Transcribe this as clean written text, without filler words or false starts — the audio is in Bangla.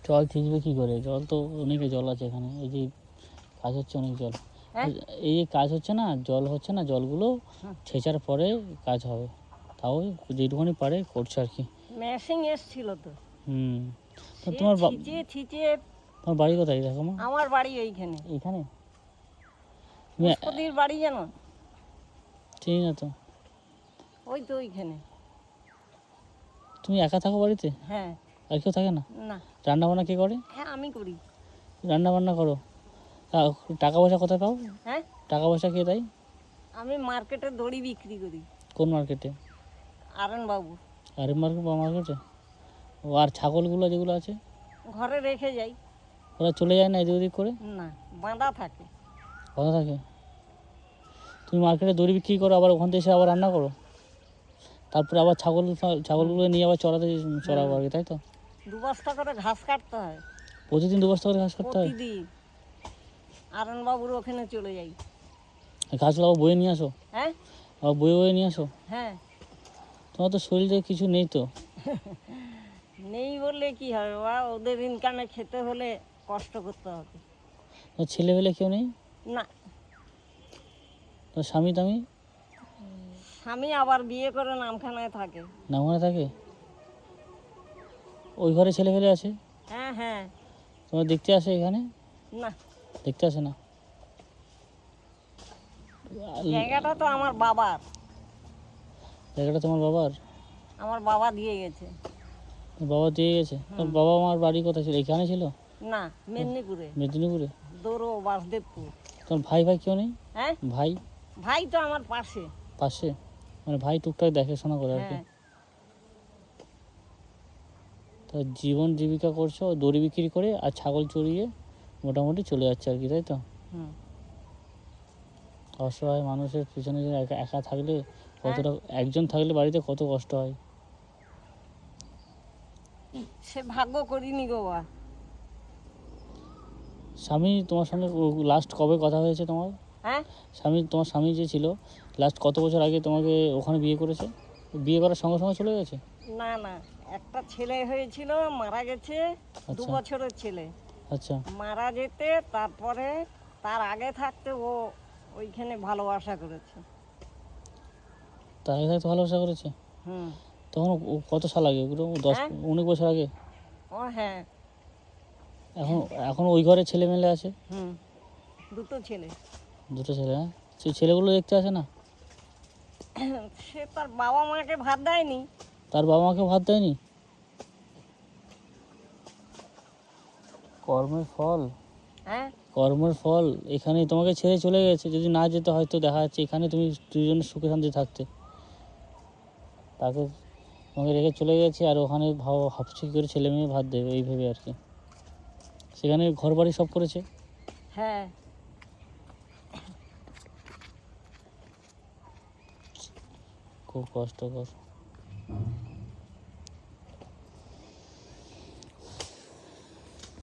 জল ছিঁচবে কী করে? জল তো অনেকে জল আছে এখানে, এই যে কাজ হচ্ছে অনেক জল, হ্যাঁ এই যে কাজ হচ্ছে না, জল হচ্ছে না, জলগুলো হুম। ছেঁচার পরে কাজ হবে, তাও যেটুকুনি পারে করছে আর কি। মেশিন এসছিল তো, হুম। তো সে তোমার ছিঁচে তোমার বাড়ি কোথায় দেখো মা? আমার বাড়ি এইখানে। এইখানে? তুমি পুষ্পদির বাড়ি জানো? চিনি না তো। ওই তো ওইখানে। তুমি একা থাকো বাড়িতে? হ্যাঁ। আর কেউ থাকে না? না। রান্না বান্না কে করে? হ্যাঁ আমি করি। রান্না বান্না করো? টাকা পয়সা কোথায় পাও? হ্যাঁ টাকা পয়সা কে দেয়? আমি মার্কেটে দড়ি বিক্রি করি। কোন মার্কেটে? আরনবাবু। আর মার্কেটে? ও, আর ছাগলগুলো যেগুলো আছে ঘরে রেখে যাই। ওরা চলে যায় না এদিক ওদিক করে? না, বাঁধা থাকে। কথা থাকে? তুমি মার্কেটে দড়ি বিক্রি করো, আবার ওখান থেকে এসে আবার রান্না করো, তারপরে আবার ছাগলগুলো নিয়ে আবার চড়াবো আর কি, তাই তো? 2 বস্তা করে ঘাস কাটতে হয় প্রতিদিন 2 বস্তা করে ঘাস কাটতে হয়? প্রতিদিন। আরনবাবুর ওখানে চলে যাই। ঘাসগুলো আবার বয়ে নিয়ে আসো? হ্যাঁ আবার বয়ে নিয়ে আসো? হ্যাঁ। তোমার তো শরীরে কিছু নেই তো। নেই বললে কি হবে বা, ওদের ইনকামে খেতে হলে কষ্ট করতে হবে। তোমার ছেলেবেলে কেউ নেই? না। তোমার স্বামী টামি? স্বামী আবার বিয়ে করে নামখানায় থাকে। নামখানা থাকে? ওই ঘরে ছেলেবেলে আছে? হ্যাঁ হ্যাঁ। তোমার দেখতে আসে এখানে? না, দেখতে আসে না? জায়গাটা তো আমার বাবার। জায়গাটা তোমার বাবার? আমার বাবা দিয়ে গেছে। বাবা দিয়ে গেছে? তোর বাবা মার বাড়ি কোথায় ছিল? এখানে ছিল? না, মেদিনীপুরে। মেদিনীপুরে? দৌড়ো বাসদেবপুর। তোমার ভাই কেউ নেই? হ্যাঁ ভাই? ভাই তো আমার পাশে। পাশে? মানে ভাই টুকটাক দেখাশোনা করে আর কি? হ্যাঁ। তা জীবন জীবিকা করছো দড়ি বিক্রি করে আর ছাগল চড়িয়ে, মোটামুটি চলে যাচ্ছে আর কি, তাই তো? হুম। অসহায় মানুষের পিছনে যে একা একা থাকলে কতটা, একজন থাকলে বাড়িতে কত কষ্ট হয়। সে ভাগ্য করিনি গো বা। স্বামী তোমার সঙ্গে লাস্ট কবে কথা হয়েছে তোমার? হ্যাঁ তোমার স্বামী যে ছিল, লাস্ট কত বছর আগে তোমাকে ওখানে বিয়ে করেছে? বিয়ে করার সঙ্গে সঙ্গে চলে গেছে? না না, একটা ছেলে হয়েছিল, মারা গেছে। 2 আচ্ছা বছরের ছেলে আচ্ছা। মারা যেতে, তারপরে তার আগে থাকতে ও ওইখানে ভালোবাসা করেছে। তার আগে থাকতে ভালোবাসা করেছে? হুম। তখন কত সাল আগে? ওগুলো 10 হ্যাঁ 19 বছর আগে? ও হ্যাঁ। এখন এখন ওই ঘরে ছেলে মেলে আছে? হুম, 2 ছেলে। 2টো ছেলে? হ্যাঁ, সেই ছেলেগুলো দেখতে আসে না? সে তার বাবা মাকে ভাত দেয়নি। তার বাবা মাকে ভাত দেয়নি? কর্মের ফল। হ্যাঁ কর্মের ফল। এখানেই তোমাকে ছেড়ে চলে গেছে, যদি না যেতে হয়তো দেখা যাচ্ছে এখানে তুমি দুজনে সুখে শান্তি থাকতে, তাকে তোমাকে রেখে চলে গেছে আর ওখানে হাফসি করে ছেলে মেয়ে ভাত দেবে এই ভেবে আর কি। সেখানে ঘর বাড়ি সব করেছে? হ্যাঁ। খুব কষ্টকর।